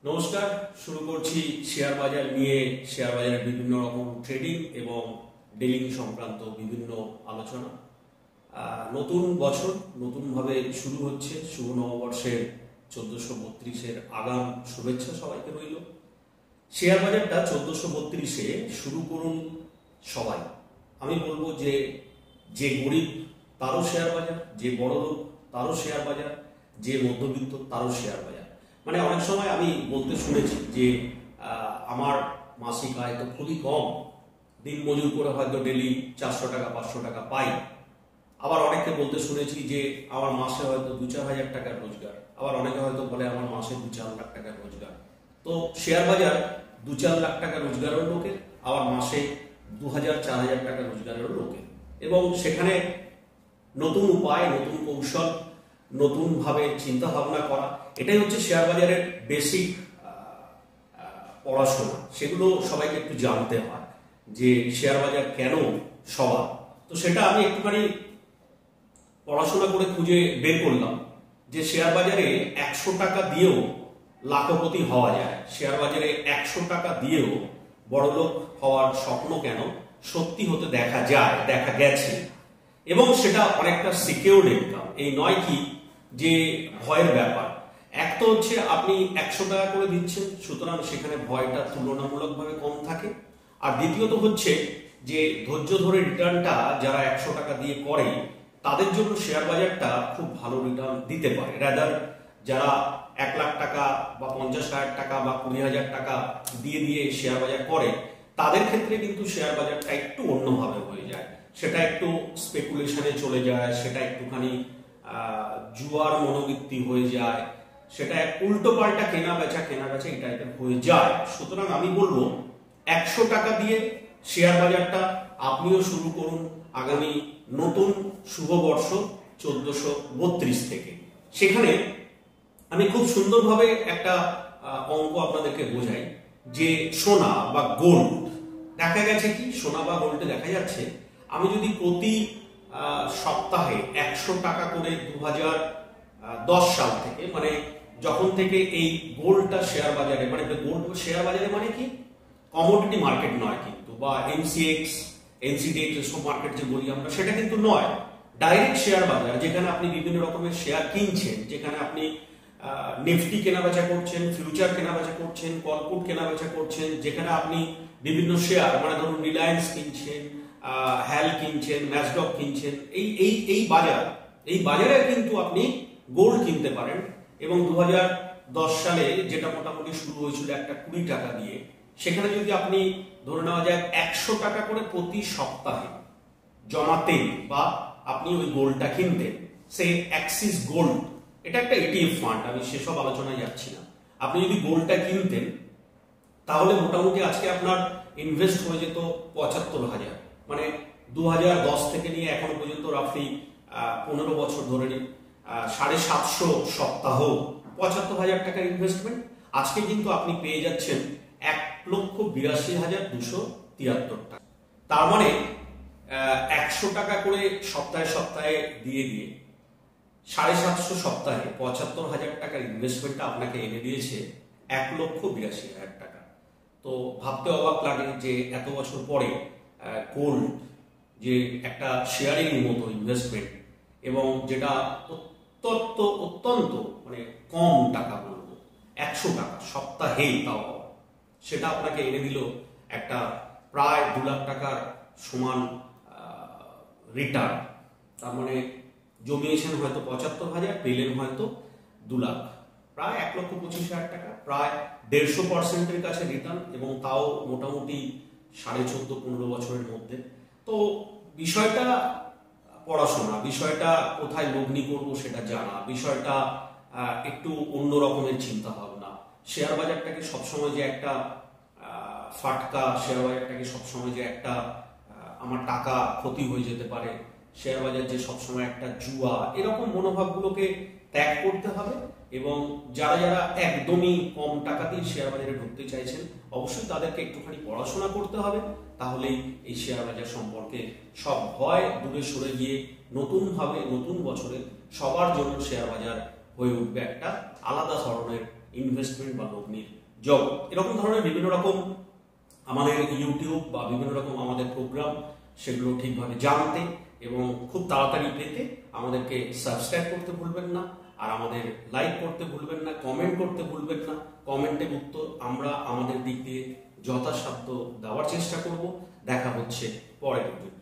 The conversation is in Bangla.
নমস্কার, শুরু করছি শেয়ার বাজার নিয়ে। শেয়ার বাজারের বিভিন্ন রকম ট্রেডিং এবং ডিলিং সংক্রান্ত বিভিন্ন আলোচনা। নতুন বছর নতুনভাবে শুরু হচ্ছে। শুভ নববর্ষের 1432-এর আগাম শুভেচ্ছা সবাইকে রইল। শেয়ার বাজারটা 1432-এ শুরু করুন সবাই। আমি বলবো যে গরিব তারও শেয়ার বাজার, যে বড় লোক তারও শেয়ার বাজার, যে মধ্যবিত্ত তারও শেয়ার বাজার। মানে অনেক সময় আমি বলতে শুনেছি যে আমার মাসিক আয় তো খুবই কম, দিন মজুর করে হয়তো ডেলি 400 টাকা 500 টাকা পাই। আবার অনেককে বলতে শুনেছি যে আমার মাসে হয়তো 2-4 হাজার টাকার রোজগার। আবার অনেকে হয়তো বলে আমার মাসে 2-4 লাখ টাকার রোজগার। তো শেয়ার বাজার 2-4 লাখ টাকা রোজগারের লোকের, আবার মাসে 2000-4000 টাকা রোজগারেরও লোকের। এবং সেখানে নতুন উপায়, নতুন কৌশল, নতুনভাবে চিন্তা ভাবনা করা, এটাই হচ্ছে শেয়ার বাজারের বেসিক পড়াশোনা। সেগুলো সবাইকে একটু জানতে হয় যে শেয়ার বাজার কেন সবার। তো সেটা আমি একটুখানি পড়াশোনা করে খুঁজে বের করলাম যে শেয়ার বাজারে 100 টাকা দিয়েও লাখপতি হওয়া যায়। শেয়ার বাজারে 100 টাকা দিয়েও বড়লোক হওয়ার স্বপ্ন কেন সত্যি হতে দেখা যায়, দেখা গেছে। এবং সেটা অনেকটা সিকিউরড ইনকাম। এই নয় কি যে ভয়ের ব্যাপার। এক তো হচ্ছে আপনি 100 টাকা করে দিচ্ছেন, সুতরাং সেখানে ভয়টা তুলনামূলকভাবে কম থাকে। আর দ্বিতীয়ত হচ্ছে যে ধৈর্য ধরে রিটার্নটা যারা 100 টাকা দিয়ে করে তাদের জন্য শেয়ার বাজারটা খুব ভালো রিটার্ন দিতে পারে। রাদার যারা 1 লাখ টাকা বা 50,000 টাকা বা 20,000 টাকা দিয়ে শেয়ার বাজার করে, তাদের ক্ষেত্রে কিন্তু শেয়ার বাজারটা একটু অন্যভাবে হয়ে যায়। সেটা একটু স্পেকুলেশনে চলে যায়, সেটা একটুখানি জুয়ার মনোবৃত্তি হয়ে যায়, সেটা উল্টো পাল্টা কেনা বেচা এই টাইপের হয়ে যায়। সুতরাং আমি বলবো 100 টাকা দিয়ে শেয়ার বাজারটা আপনিও শুরু করুন আগামী নতুন শুভবর্ষ 1432 থেকে। সেখানে আমি খুব সুন্দরভাবে একটা অঙ্ক আপনাদেরকে বোঝাই যে সোনা বা গোল্ড, দেখা গেছে কি সোনা বা গোল্ডে দেখা যাচ্ছে আমি যদি প্রতি সপ্তাহে 100 টাকা করে 2010 সাল থেকে, মানে যখন থেকে এই গোল্ডটা শেয়ার বাজারে, মানে গোল্ড শেয়ার বাজারে মানে কি কমোডিটি মার্কেট নয় কিন্তু, বা এমসিএক্স এনসিডিএক্স এসব মার্কেট যে বলি আমরা, সেটা কিন্তু নয়। ডাইরেক্ট শেয়ার বাজার, যেখানে আপনি বিভিন্ন রকমের শেয়ার কিনছেন, যেখানে আপনি নিফটি কেনাবেচা করছেন, ফিউচার কেনাবেচা করছেন, কলপুট কেনাবেচা করছেন, যেখানে আপনি বিভিন্ন শেয়ার, মানে ধরুন রিলায়েন্স কিনছেন, হ্যাল কিনছেন, ম্যাসডক কিনছেন, এই বাজারে কিন্তু আপনি গোল্ড কিনতে পারেন। এবং 2010 সালে যেটা মোটামুটি শুরু হয়েছিল একটা 20 টাকা দিয়ে, সেখানে যদি আপনি ধরে নেওয়া যায় 100 টাকা করে প্রতি সপ্তাহে জমাতেন বা আপনি ওই গোল্ডটা কিনতেন, সে অ্যাক্সিস গোল্ড, এটা একটা ETF ফান্ড, আমি সেসব আলোচনায় যাচ্ছি না। আপনি যদি গোল্ডটা কিনতেন তাহলে মোটামুটি আজকে আপনার ইনভেস্ট হয়ে যেত 75,000। মানে 2010 থেকে নিয়ে এখনো পর্যন্ত রাফলি 15 বছর ধরে নিন, 750 সপ্তাহ 75,000 টাকার ইনভেস্টমেন্ট। আজকে কিন্তু আপনি পেয়ে যাচ্ছেন 1,82,273 টাকা। তার মানে 100 টাকা করে সপ্তাহে দিয়ে 750 সপ্তাহে 75,000 টাকার ইনভেস্টমেন্টটা আপনাকে এনে দিয়েছে 1,82,000 টাকা। তো ভাবতে অবাক লাগে যে এত বছর পরে গোল্ড যে একটা শেয়ারিং মতো ইনভেস্টমেন্ট, এবং যেটা অত্যন্ত মানে কম টাকা, বলবো 100 টাকা সপ্তাহেই, তাও সেটা আপনাকে এনে দিল একটা প্রায় 2 লাখ টাকার সমান রিটার্ন। তার মানে জমিয়েছেন হয়তো 75,000, পেলেন হয়তো 2 লাখ, প্রায় 1,25,000 টাকা, প্রায় 150% কাছে রিটার্ন, এবং তাও মোটামুটি 14.5-15 বছরের মধ্যে। তো বিষয়টা পড়াশোনা, বিষয়টা কোথায় লগ্নি করবো সেটা জানা, বিষয়টা একটু অন্য রকমের চিন্তা ভাবনা। শেয়ার বাজারটাকে সবসময় যে একটা ফাটকা, শেয়ার বাজারটাকে সবসময় যে একটা আমার টাকা ক্ষতি হয়ে যেতে পারে, শেয়ার বাজার যে সবসময় একটা জুয়া, এরকম মনোভাবগুলোকে ত্যাগ করতে হবে। এবং যারা একদমই কম টাকা দিয়ে শেয়ার বাজারে ঢুকতে চাইছেন, অবশ্যই তাদেরকে একটুখানি পড়াশোনা করতে হবে। তাহলেই এই শেয়ার বাজার সম্পর্কে সব ভয় দূরে সরে গিয়ে নতুনভাবে নতুন বছরে সবার জন্য শেয়ার বাজার হয়ে উঠবে একটা আলাদা ধরনের ইনভেস্টমেন্ট বা লগ্নির জগৎ, এরকম ধরনের বিভিন্ন রকম আমাদের ইউটিউব বা বিভিন্ন রকম আমাদের প্রোগ্রাম, সেগুলো ঠিকভাবে জানতে এবং খুব তাড়াতাড়ি পেতে আমাদেরকে সাবস্ক্রাইব করতে ভুলবেন না, আর আমাদের লাইক করতে ভুলবেন না, কমেন্ট করতে ভুলবেন না। কমেন্টের উত্তর আমরা আমাদের দিক দিয়ে যথাসাধ্য দেওয়ার চেষ্টা করব। দেখা হচ্ছে পরের ভিডিও।